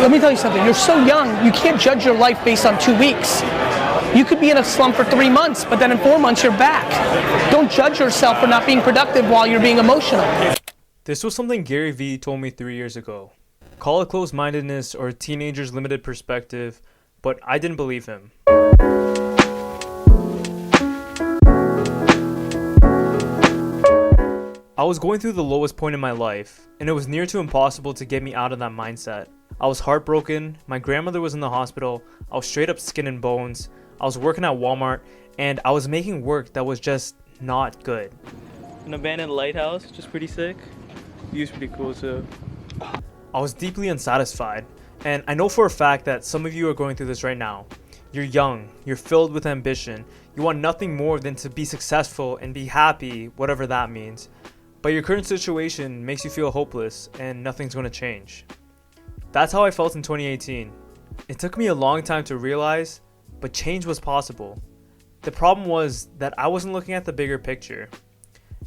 let me tell you something. You're so young, you can't judge your life based on 2 weeks. You could be in a slump for 3 months, but then in 4 months you're back. Don't judge yourself for not being productive while you're being emotional. This was something Gary Vee told me 3 years ago. Call it closed-mindedness or a teenager's limited perspective, but I didn't believe him. I was going through the lowest point in my life, and it was near to impossible to get me out of that mindset. I was heartbroken, my grandmother was in the hospital, I was straight up skin and bones, I was working at Walmart, and I was making work that was just not good. An abandoned lighthouse, which is pretty sick. View's pretty cool too. I was deeply unsatisfied, and I know for a fact that some of you are going through this right now. You're young, you're filled with ambition, you want nothing more than to be successful and be happy, whatever that means. But your current situation makes you feel hopeless and nothing's going to change. That's how I felt in 2018. It took me a long time to realize, but change was possible. The problem was that I wasn't looking at the bigger picture.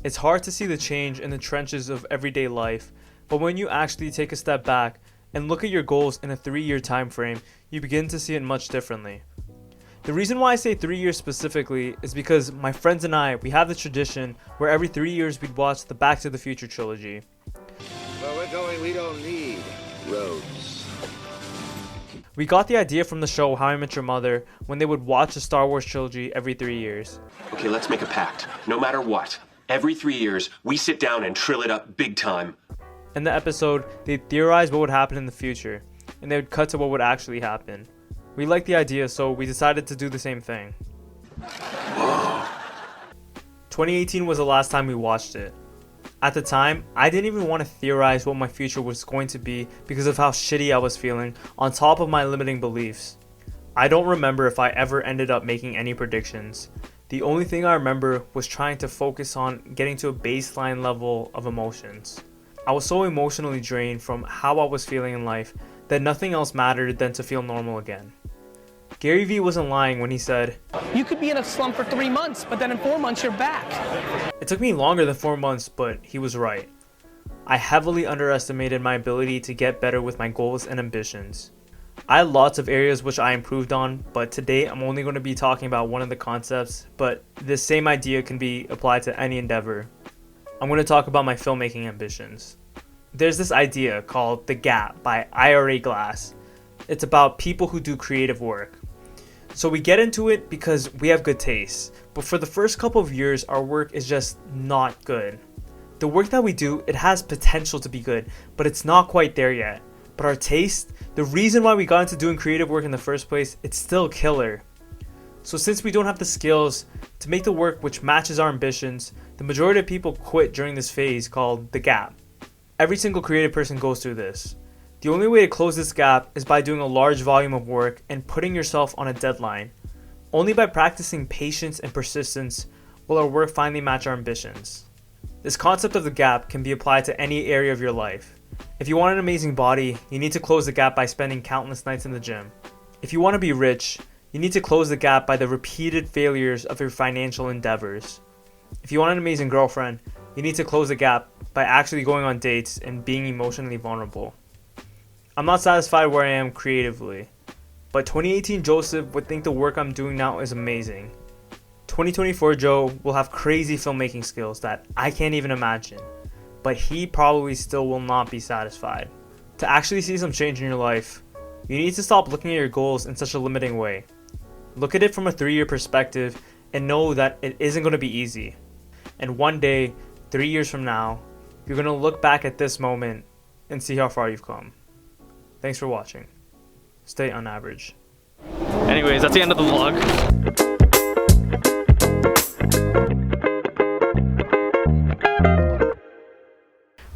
It's hard to see the change in the trenches of everyday life, but when you actually take a step back and look at your goals in a 3-year time frame, you begin to see it much differently. The reason why I say 3 years specifically is because my friends and I, we have the tradition where every 3 years we'd watch the Back to the Future trilogy. Where we're going, we don't need roads. We got the idea from the show How I Met Your Mother when they would watch the Star Wars trilogy every 3 years. Okay, let's make a pact. No matter what, every 3 years, we sit down and trill it up big time. In the episode, they'd theorize what would happen in the future, and they would cut to what would actually happen. We liked the idea, so we decided to do the same thing. 2018 was the last time we watched it. At the time, I didn't even want to theorize what my future was going to be because of how shitty I was feeling, on top of my limiting beliefs. I don't remember if I ever ended up making any predictions. The only thing I remember was trying to focus on getting to a baseline level of emotions. I was so emotionally drained from how I was feeling in life that nothing else mattered than to feel normal again. Gary Vee wasn't lying when he said, You could be in a slump for 3 months, but then in 4 months you're back. It took me longer than 4 months, but he was right. I heavily underestimated my ability to get better with my goals and ambitions. I had lots of areas which I improved on, but today I'm only going to be talking about one of the concepts, but this same idea can be applied to any endeavor. I'm going to talk about my filmmaking ambitions. There's this idea called The Gap by IRA Glass. It's about people who do creative work. So we get into it because we have good taste, but for the first couple of years our work is just not good. The work that we do, it has potential to be good, but it's not quite there yet. But our taste, the reason why we got into doing creative work in the first place, it's still killer. So since we don't have the skills to make the work which matches our ambitions, the majority of people quit during this phase called the gap. Every single creative person goes through this. The only way to close this gap is by doing a large volume of work and putting yourself on a deadline. Only by practicing patience and persistence will our work finally match our ambitions. This concept of the gap can be applied to any area of your life. If you want an amazing body, you need to close the gap by spending countless nights in the gym. If you want to be rich, you need to close the gap by the repeated failures of your financial endeavors. If you want an amazing girlfriend, you need to close the gap by actually going on dates and being emotionally vulnerable. I'm not satisfied where I am creatively, but 2018 Joseph would think the work I'm doing now is amazing. 2024 Joe will have crazy filmmaking skills that I can't even imagine, but he probably still will not be satisfied. To actually see some change in your life, you need to stop looking at your goals in such a limiting way. Look at it from a 3-year perspective and know that it isn't going to be easy. And one day, 3 years from now, you're going to look back at this moment and see how far you've come. Thanks for watching. Stay on average. Anyways, that's the end of the vlog.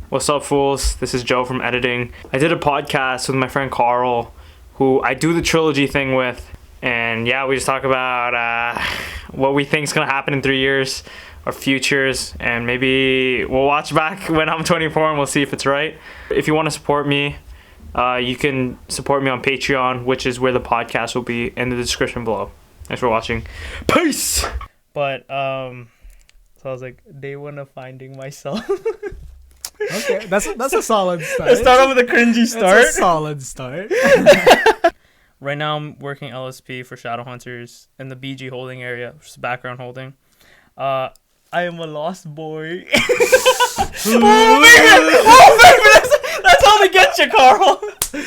What's up, fools? This is Joe from editing. I did a podcast with my friend Carl, who I do the trilogy thing with. And yeah, we just talk about what we think is going to happen in 3 years, our futures, and maybe we'll watch back when I'm 24 and we'll see if it's right. If you want to support me, you can support me on Patreon, which is where the podcast will be in the description below. Thanks for watching. Peace! But, so I was like, day one of finding myself. Okay, that's a solid start. Let's start off with a cringy start. That's a solid start. Right now, I'm working LSP for Shadow Hunters in the BG holding area, which is background holding. I am a lost boy. Oh, baby, that's how we get you, Carl.